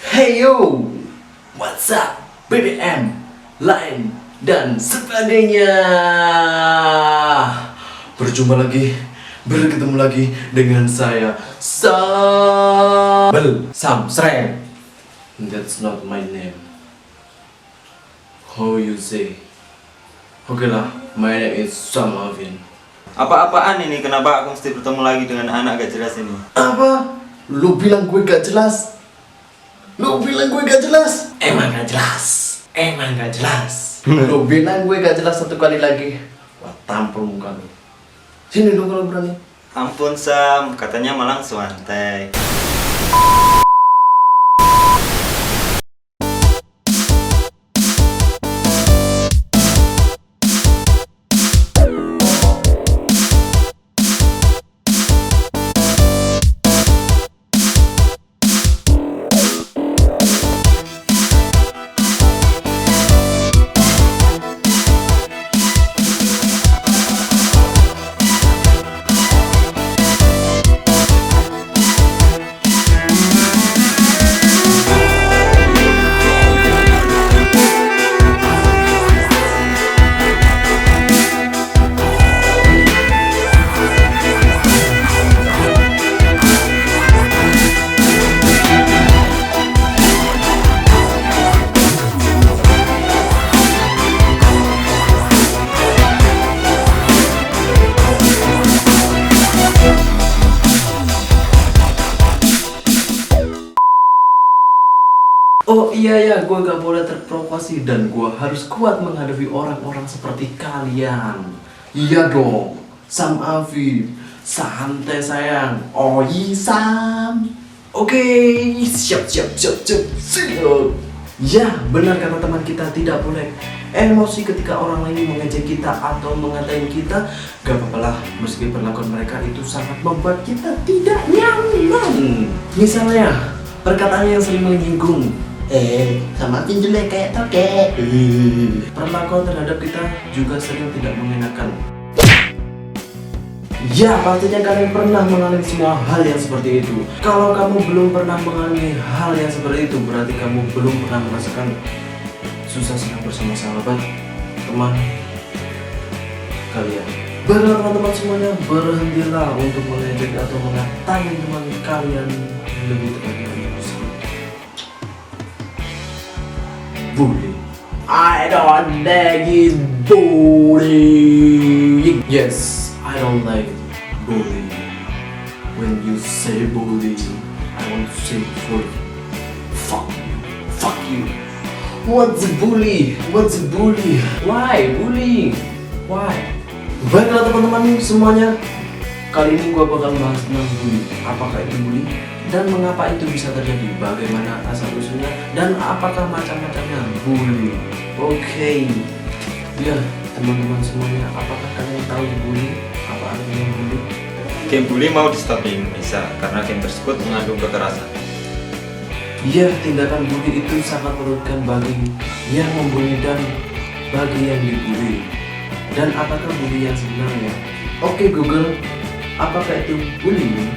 Hey yo, what's up, BBM, lain dan sebagainya. Berjumpa lagi, berketemu lagi dengan saya Samsreng. That's not my name. How you say? Oke lah, my name is Sam Alvin. Apa-apaan ini? Kenapa aku mesti bertemu lagi dengan anak gak jelas ini? Apa? Lu bilang gue gak jelas? Lu bilang gue gak jelas? Emang gak jelas? Emang gak jelas? Lu bilang gue gak jelas satu kali lagi, wah tampol muka lu. Sini dong kalau berani. Ampun Sam, katanya malang suantai. Oh iya ya, gue gak boleh terprovokasi dan gue harus kuat menghadapi orang-orang seperti kalian. Iya dong, Sam Avi, santai sayang. Oh iya Sam. Oke, siap. Ya, benar kata teman kita, tidak boleh emosi ketika orang lain mengejek kita atau mengatain kita. Gak apa-apa lah, meski perlakuan mereka itu sangat membuat kita tidak nyaman. Misalnya, perkataannya yang sering menyinggung. Sama jelek kayak tokek. Perlakuan terhadap kita juga sering tidak mengenakan. Ya, pastinya kalian pernah mengalami semua hal yang seperti itu. Kalau kamu belum pernah mengalami hal yang seperti itu, berarti kamu belum pernah merasakan susah senang bersama sahabat, teman kalian. Baiklah teman-teman semuanya, berhentilah untuk mengejek atau mengatain teman kalian, lebih tepatnya bully. I don't like it, bullying. Yes, I don't like bullying. When you say bullying, I want to say for fuck you, fuck you. What's a bully? What's a bully? Why bullying? Why? Baiklah teman-teman semuanya, kali ini gua bakal bahas tentang bully. Apakah itu bully? Dan mengapa itu bisa terjadi, bagaimana asal-usulnya, dan apakah macam-macamnya bully. Oke. Ya, teman-teman semuanya, apakah kalian tahu bully? Apa artinya bully? Game bully mau di stopping, bisa, karena game tersebut mengandung kekerasan. Ya, tindakan bully itu sangat merugikan bagi yang membuli dan bagi yang dibully. Dan apakah bully yang sebenarnya? Oke Google, apakah itu bullying?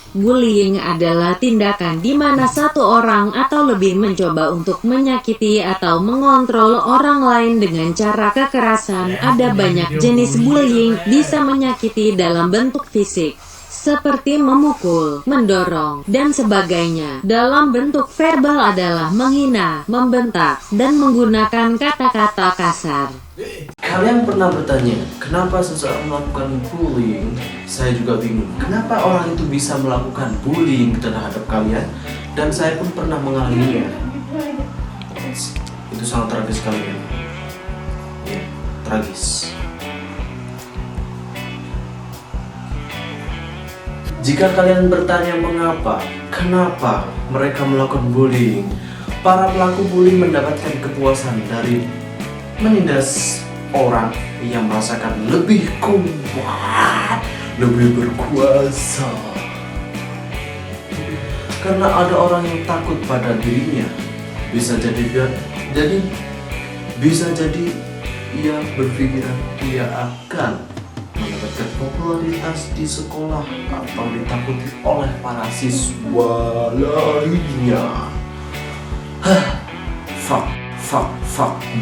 Bullying adalah tindakan di mana satu orang atau lebih mencoba untuk menyakiti atau mengontrol orang lain dengan cara kekerasan. Ada banyak jenis bullying, bisa menyakiti dalam bentuk fisik, seperti memukul, mendorong, dan sebagainya. Dalam bentuk verbal adalah menghina, membentak, dan menggunakan kata-kata kasar. Kalian pernah bertanya, kenapa seseorang melakukan bullying? Saya juga bingung, kenapa orang itu bisa melakukan bullying terhadap kalian? Dan saya pun pernah mengalaminya. Itu sangat tragis sekali kan? Ya, tragis. Jika kalian bertanya kenapa mereka melakukan bullying? Para pelaku bullying mendapatkan kepuasan dari menindas orang yang merasakan lebih kuat, lebih berkuasa. Karena ada orang yang takut pada dirinya. Bisa jadi ia berpikiran ia akan mendapatkan popularitas di sekolah atau ditakuti oleh para siswa lainnya.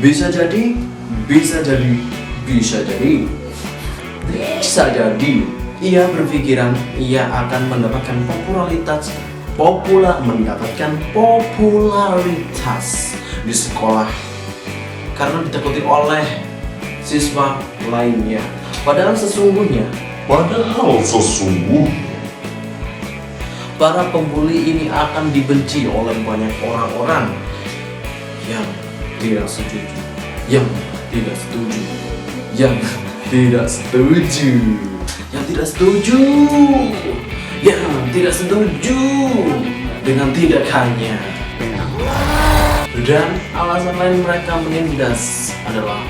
Bisa jadi, bisa jadi, bisa jadi, bisa jadi. Ia berpikiran ia akan mendapatkan popularitas di sekolah karena ditakuti oleh siswa lainnya. Padahal sesungguhnya para pembuli ini akan dibenci oleh banyak orang-orang yang tidak setuju, yang tidak setuju, yang tidak setuju, yang tidak setuju, yang tidak setuju dengan tindakannya. Dan alasan lain mereka menindas adalah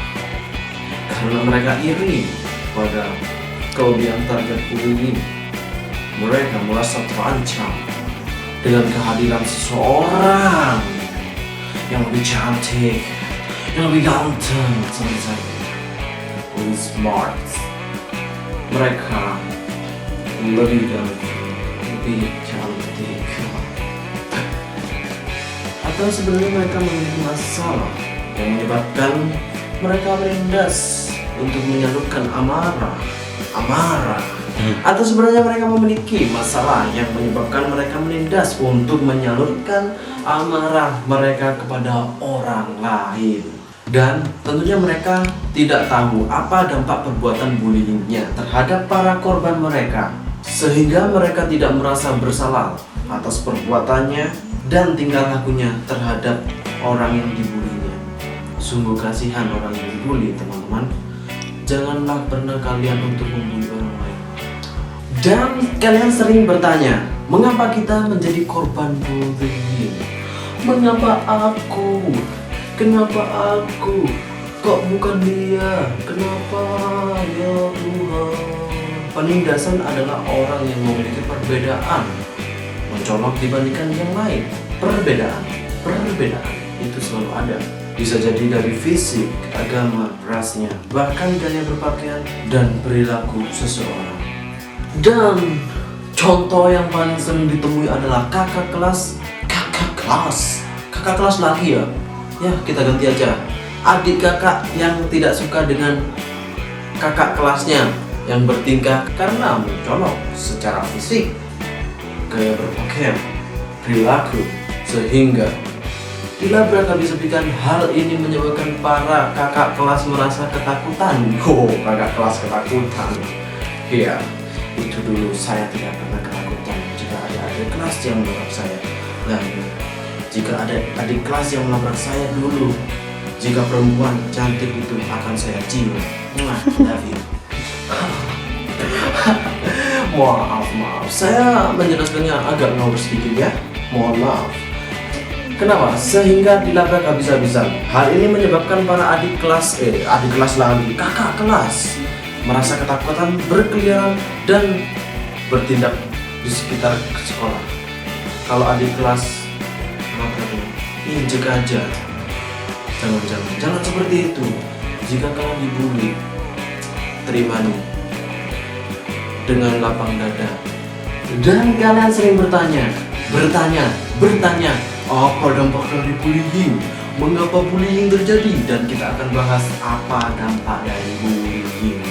karena mereka iri pada kelebihan target bullying. Mereka merasa terancam dengan kehadiran seseorang yang lebih cantik, yang lebih ganteng seperti saya, lebih smart. Mereka lebih ganteng, lebih cantik. Atau sebenarnya mereka memiliki masalah yang menyebabkan mereka menindas untuk menyalurkan amarah. Atau sebenarnya mereka memiliki masalah yang menyebabkan mereka menindas untuk menyalurkan amarah mereka kepada orang lain. Dan tentunya mereka tidak tahu apa dampak perbuatan bullyingnya terhadap para korban mereka, sehingga mereka tidak merasa bersalah atas perbuatannya dan tingkah lakunya terhadap orang yang dibulinya. Sungguh kasihan orang yang dibully, teman-teman. Janganlah pernah kalian untuk membuli orang lain. Dan kalian sering bertanya, mengapa kita menjadi korban bullying? Mengapa aku? Kenapa aku? Kok bukan dia? Kenapa ya Tuhan? Penindasan adalah orang yang memiliki perbedaan, mencolok dibandingkan yang lain. Perbedaan itu selalu ada. Bisa jadi dari fisik, agama, rasnya, bahkan gaya berpakaian dan perilaku seseorang. Dan contoh yang paling sering ditemui adalah kakak kelas lagi ya. Ya, kita ganti aja. Adik kakak yang tidak suka dengan kakak kelasnya yang bertingkah karena mencolok secara fisik, gaya berpakaian, perilaku, sehingga bila mereka disebutkan hal ini menyebabkan para kakak kelas merasa ketakutan. Kakak kelas ketakutan. Iya, itu dulu saya tidak pernah ketakutan jika ada adik kelas yang menabrak saya. Nah, jika ada adik kelas yang menabrak saya dulu, jika perempuan cantik itu akan saya cium. Love you. Maaf, saya menjelaskannya agak ngawur sedikit ya. Mohon maaf. Kenapa? Sehingga dilabrak habis-habisan. Hal ini menyebabkan para adik kelas lagi, kakak kelas merasa ketakutan, berkeliaran dan bertindak di sekitar sekolah. Kalau adik kelas injek aja. Jangan seperti itu. Jika kalian dibully, terima nih dengan lapang dada. Dan kalian sering bertanya, apa dampak dari bullying? Mengapa bullying terjadi? Dan kita akan bahas apa dampak dari bullying.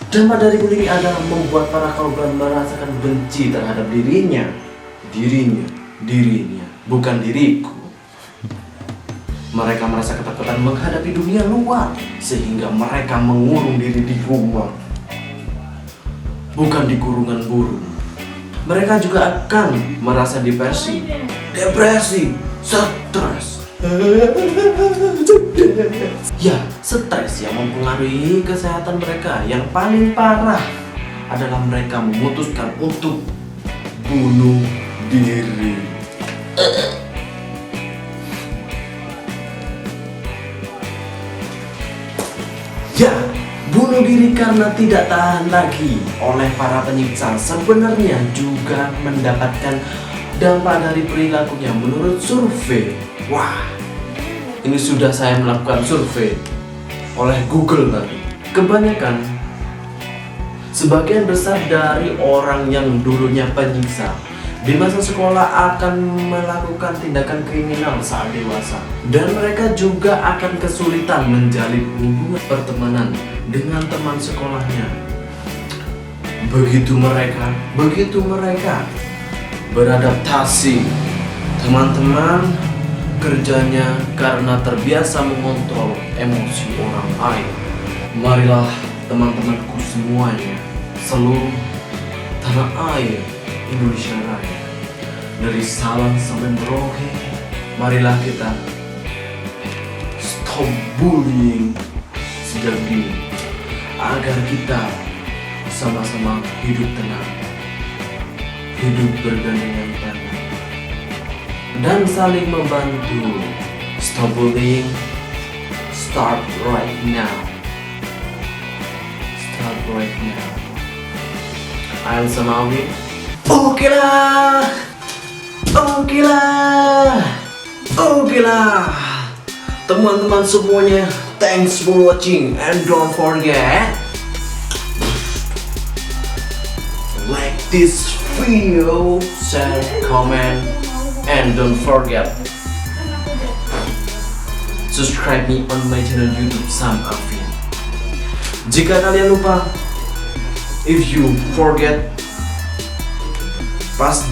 Dampak dari bullying adalah membuat para korban merasakan benci terhadap dirinya, bukan diriku. Mereka merasa ketakutan menghadapi dunia luar, sehingga mereka mengurung diri di rumah, bukan di kurungan burung. Mereka juga akan merasa depresi, stres. Ya, stres yang mempengaruhi kesehatan mereka. Yang paling parah adalah mereka memutuskan untuk bunuh diri. Ya, bunuh diri karena tidak tahan lagi oleh para penyiksa sebenarnya juga mendapatkan dampak dari perilakunya menurut survei. Wah, ini sudah saya melakukan survei oleh Google tadi. Kebanyakan, sebagian besar dari orang yang dulunya penyiksa di masa sekolah akan melakukan tindakan kriminal saat dewasa, dan mereka juga akan kesulitan menjalin hubungan pertemanan dengan teman sekolahnya. Begitu mereka beradaptasi, teman-teman kerjanya karena terbiasa mengontrol emosi orang lain. Marilah teman-temanku semuanya, seluruh tanah air Indonesia Raya, dari Sabang sampai Merauke, marilah kita stop bullying sejak dini, agar kita sama-sama hidup tenang, hidup bergandengan tangan, dan saling membantu. Stop bullying, start right now. Start right now. I'm Samawi. Oke lah. Teman-teman semuanya, thanks for watching and don't forget like this video, share, comment, and don't forget subscribe me on my channel YouTube Sam Afin. Jika kalian lupa, if you forget, pass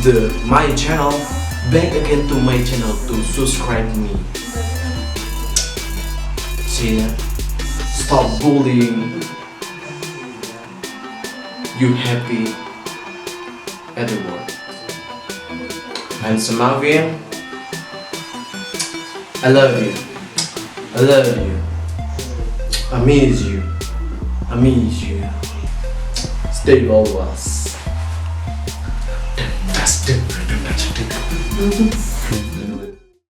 my channel back again to my channel to subscribe me. See ya. Stop bullying. You happy at the world. I'm Samavin. I love you. I miss you. Stay always.